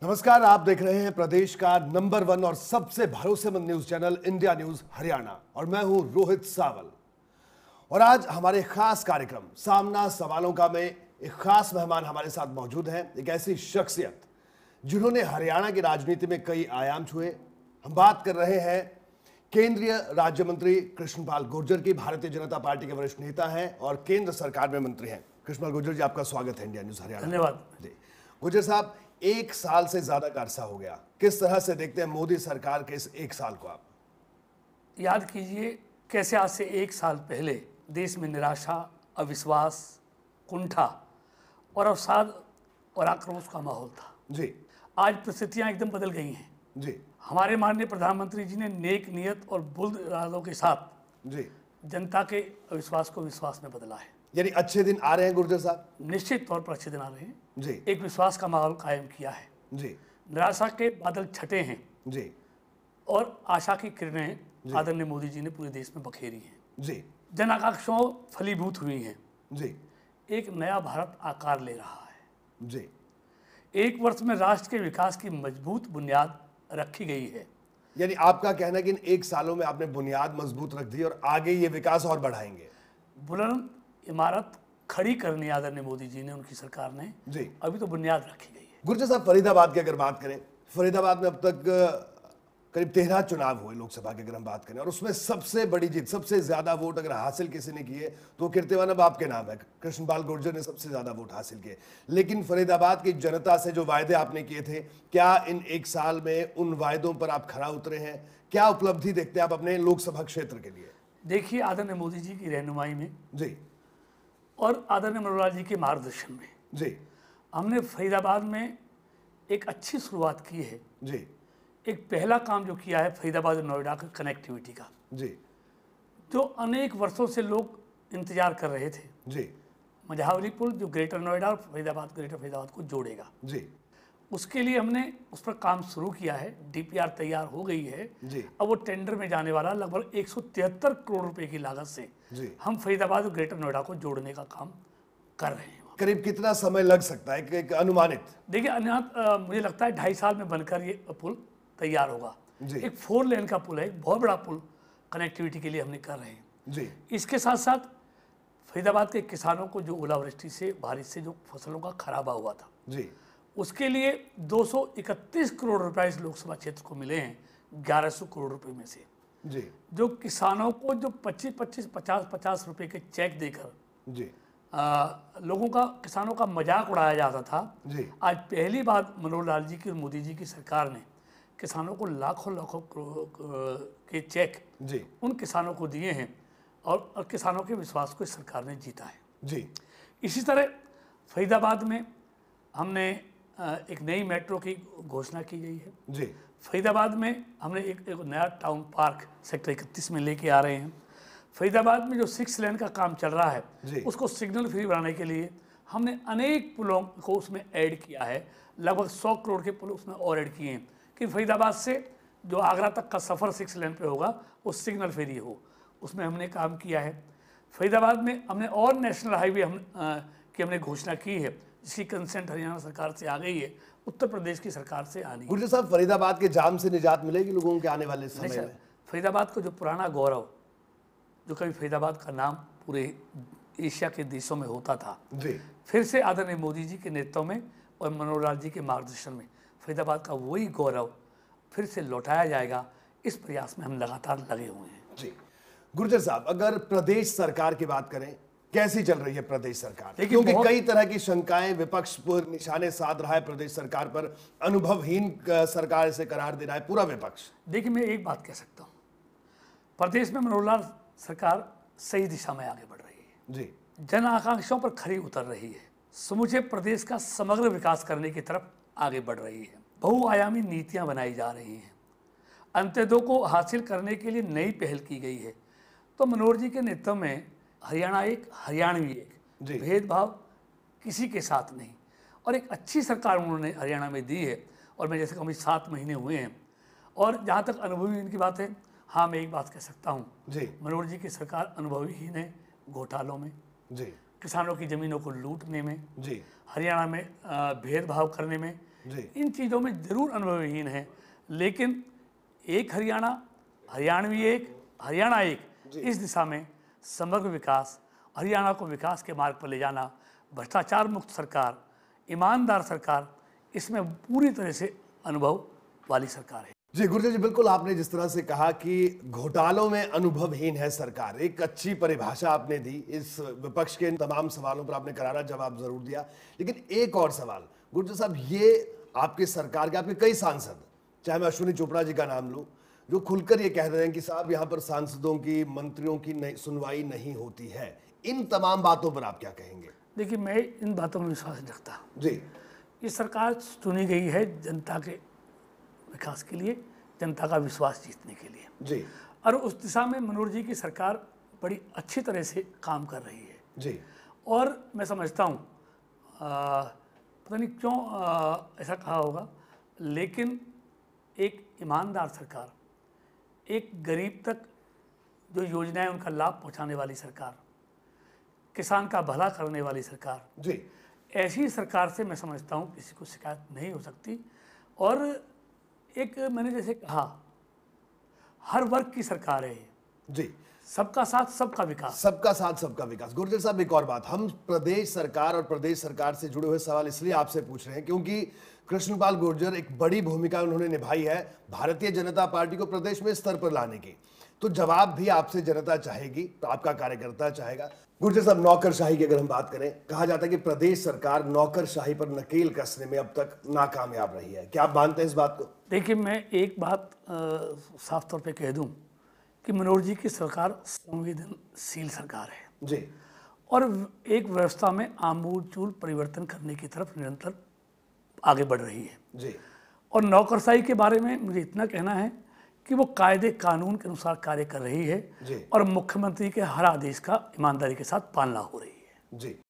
नमस्कार, आप देख रहे हैं प्रदेश का नंबर 1 और सबसे भरोसेमंद news channel India news Haryana और मैं हूं रोहित सावल। और आज हमारे खास कार्यक्रम सामना सवालों का में एक खास मेहमान हमारे साथ मौजूद हैं, एक ऐसी शख्सियत जिन्होंने हरियाणा की राजनीति में कई आयाम छुए। हम बात कर रहे हैं केंद्रीय राज्य मंत्री कृष्णपाल गुर्जर की। भारतीय जनता पार्टी के वरिष्ठ नेता हैं और केंद्र सरकार में मंत्री हैं। कृष्णपाल गुर्जर जी, आपका स्वागत है इंडिया न्यूज हरियाणा। धन्यवाद जी गुर्जर साहब, 1 साल से ज्यादा का अरसा हो गया, किस तरह से देखते हैं मोदी सरकार के इस 1 साल को आप? याद कीजिए कैसे आज से 1 साल पहले देश में निराशा, अविश्वास, कुंठा और अवसाद और आक्रोश का माहौल था। जी आज परिस्थितियां एकदम बदल गई हैं। जी हमारे माननीय प्रधानमंत्री जी ने नेक नियत और बुलंद इरादों के साथ जी जनता के अविश्वास को विश्वास में बदला है। यानी अच्छे दिन आ रहे हैं गुर्जर साहब? निश्चित तौर पर अच्छे दिन आ रहे हैं। जी एक विश्वास का माहौल कायम किया है। जी निराशा के बादल छटे हैं जी और आशा की किरणें आदरणीय मोदी जी ने पूरे देश में बखेरी हैं। जी जन आकांक्षाओं फलीभूत हुई हैं। जी एक नया भारत आकार ले रहा है। जी 1 वर्ष में राष्ट्र के विकास की मजबूत बुनियाद रखी गई है। यानी आपका कहना है कि इन 1 सालों में आपने बुनियाद मजबूत रख दी और आगे ये विकास और बढ़ाएंगे। बुलंद इमारत खड़ी करनी आदरणीय मोदी जी ने, उनकी सरकार ने जी अभी तो बुनियाद रखी गई है। गुर्जर साहब, फरीदाबाद की अगर बात करें, फरीदाबाद में अब तक करीब 13 चुनाव हुए लोकसभा की अगर हम बात करें, और उसमें सबसे बड़ी जीत, सबसे ज्यादा वोट अगर हासिल किसी ने किए तो कीर्तिमान अब आपके नाम है। कृष्णपाल गुर्जर ने सबसे ज्यादा वोट हासिल किए। लेकिन फरीदाबाद की जनता से जो वायदे आपने किए थे, क्या इन 1 साल में उन वायदों पर आप खरा उतरे हैं? क्या उपलब्धि देखते हैं आप अपने लोकसभा क्षेत्र के लिए? देखिए, आदरणीय मोदी जी की रहनुमाई में जी और आदरणीय मनोहर लाल जी के मार्गदर्शन में जी हमने फरीदाबाद में एक अच्छी शुरुआत की है। जी एक पहला काम जो किया है फरीदाबाद और नोएडा का कनेक्टिविटी का, जी जो अनेक वर्षों से लोग इंतजार कर रहे थे। जी मझावली पुल जो ग्रेटर नोएडा और फरीदाबाद, ग्रेटर फरीदाबाद को जोड़ेगा, जी उसके लिए हमने उस पर काम शुरू किया है। डीपीआर तैयार हो गई है। जी अब वो टेंडर में जाने वाला लगभग 173 करोड़ रुपए की लागत से जी हम फरीदाबाद और ग्रेटर नोएडा को जोड़ने का काम कर रहे हैं। करीब कितना समय लग सकता है, एक अनुमानित? देखिए, मुझे लगता है 2.5 साल में बनकर ये पुल तैयार होगा। जी एक 4 लेन का पुल है, एक बहुत बड़ा पुल कनेक्टिविटी के लिए हमने कर रहे हैं। जी इसके साथ साथ फरीदाबाद के किसानों को जो ओलावृष्टि से, बारिश से जो फसलों का खराबा हुआ था, जी उसके लिए 231 करोड़ रुपए इस लोकसभा क्षेत्र को मिले हैं 1100 करोड़ रुपए में से। जी जो किसानों को जो 25-25, 50-50 रुपए के चेक देकर जी लोगों का, किसानों का मजाक उड़ाया जाता था, जी आज पहली बार मनोहर लाल जी की और मोदी जी की सरकार ने किसानों को लाखों लाखों के चेक जी उन किसानों को दिए हैं और किसानों के विश्वास को इस सरकार ने जीता है। जी इसी तरह फरीदाबाद में हमने एक नई मेट्रो की घोषणा की गई है। जी फरीदाबाद में हमने एक नया टाउन पार्क सेक्टर 31 में लेके आ रहे हैं। फरीदाबाद में जो 6 लेन का काम चल रहा है, जी उसको सिग्नल फ्री बनाने के लिए हमने अनेक पुलों को उसमें ऐड किया है। लगभग 100 करोड़ के पुल उसमें और ऐड किए हैं कि फरीदाबाद से जो आगरा तक का सफ़र 6 लेन पे होगा वो सिग्नल फ्री हो, उसमें हमने काम किया है। फरीदाबाद में हमने और नेशनल हाईवे की हमने घोषणा की है, जिसकी कंसेंट हरियाणा सरकार से आ गई है, उत्तर प्रदेश की सरकार से आनी है। गुर्जर साहब, फरीदाबाद के जाम से निजात मिलेगी लोगों के आने वाले समय में? फरीदाबाद को जो पुराना गौरव, जो कभी फरीदाबाद का नाम पूरे एशिया के देशों में होता था, जी फिर से आदरणीय मोदी जी के नेतृत्व में और मनोहर लाल जी के मार्गदर्शन में फरीदाबाद का वही गौरव फिर से लौटाया जाएगा। इस प्रयास में हम लगातार लगे हुए हैं। जी गुर्जर साहब, अगर प्रदेश सरकार की बात करें, कैसी चल रही है प्रदेश सरकार? देखिए, क्योंकि कई तरह की शंकाएं विपक्ष पर निशाने साध रहा है प्रदेश सरकार पर, अनुभवहीन सरकार इसे करार दे रहा है पूरा विपक्ष। देखिए, मैं एक बात कह सकता हूँ, प्रदेश में मनोहर लाल सरकार सही दिशा में आगे बढ़ रही है। जी जन आकांक्षाओं पर खरी उतर रही है। समूचे प्रदेश का समग्र विकास करने की तरफ आगे बढ़ रही है। बहुआयामी नीतियां बनाई जा रही हैं। अंत्योदय को हासिल करने के लिए नई पहल की गई है। तो मनोहर जी के नेतृत्व में हरियाणा एक, हरियाणवी एक, भेदभाव किसी के साथ नहीं, और एक अच्छी सरकार उन्होंने हरियाणा में दी है। और मैं जैसे कहूँ 7 महीने हुए हैं, और जहाँ तक अनुभवी इनकी बात है, हाँ, मैं एक बात कह सकता हूँ, जी मनोहर जी की सरकार अनुभवी ही है घोटालों में, जी किसानों की ज़मीनों को लूटने में, जी हरियाणा में भेदभाव करने में, जी इन चीज़ों में ज़रूर अनुभवहीन है। लेकिन एक हरियाणा, हरियाणवी एक, हरियाणा एक, इस दिशा में समग्र विकास, हरियाणा को विकास के मार्ग पर ले जाना, भ्रष्टाचार मुक्त सरकार, ईमानदार सरकार, इसमें पूरी तरह से अनुभव वाली सरकार है। जी गुर्जर जी, बिल्कुल आपने जिस तरह से कहा कि घोटालों में अनुभवहीन है सरकार, एक अच्छी परिभाषा आपने दी। इस विपक्ष के इन तमाम सवालों पर आपने करारा जवाब जरूर दिया। लेकिन एक और सवाल गुर्जर साहब, ये आपके सरकार के, आपके कई सांसद, चाहे मैं अश्विनी चोपड़ा जी का नाम लूं, जो खुलकर ये कह रहे हैं कि साहब यहाँ पर सांसदों की, मंत्रियों की सुनवाई नहीं होती है। इन तमाम बातों पर आप क्या कहेंगे? देखिए, मैं इन बातों में विश्वास नहीं रखता। जी, ये सरकार चुनी गई है जनता के विकास के लिए, जनता का विश्वास जीतने के लिए, जी, और उस दिशा में मनोहर जी की सरकार बड़ी अच्छी तरह से काम कर रही है। जी, और मैं समझता हूँ, पता नहीं क्यों ऐसा कहा होगा, लेकिन एक ईमानदार सरकार, एक गरीब तक जो योजनाएं उनका लाभ पहुंचाने वाली सरकार, किसान का भला करने वाली सरकार, जी, ऐसी सरकार से मैं समझता हूँ किसी को शिकायत नहीं हो सकती। और एक मैंने जैसे कहा, हर वर्ग की सरकार है, जी, सबका साथ सबका विकास। सबका साथ सबका विकास। गुर्जर साहब, एक और बात, हम प्रदेश सरकार और प्रदेश सरकार से जुड़े हुए सवाल इसलिए आपसे पूछ रहे हैं क्योंकि कृष्णपाल गुर्जर, एक बड़ी भूमिका उन्होंने निभाई है भारतीय जनता पार्टी को प्रदेश में स्तर पर लाने की। तो जवाब भी आपसे जनता चाहेगी, तो आपका कार्यकर्ता चाहेगा। गुर्जर साहब, नौकरशाही की अगर हम बात करें, कहा जाता है कि प्रदेश सरकार नौकरशाही पर नकेल कसने में अब तक नाकामयाब रही है। क्या आप मानते हैं इस बात को? देखिए, मैं एक बात साफ तौर पे कह दूं कि मनोहर जी की सरकार संवेदनशील सरकार है, जी, और एक व्यवस्था में आमूलचूल परिवर्तन करने की तरफ निरंतर आगे बढ़ रही है। जी, और नौकरशाही के बारे में मुझे इतना कहना है कि वो कायदे कानून के अनुसार कार्य कर रही है, जी, और मुख्यमंत्री के हर आदेश का ईमानदारी के साथ पालना हो रही है। जी।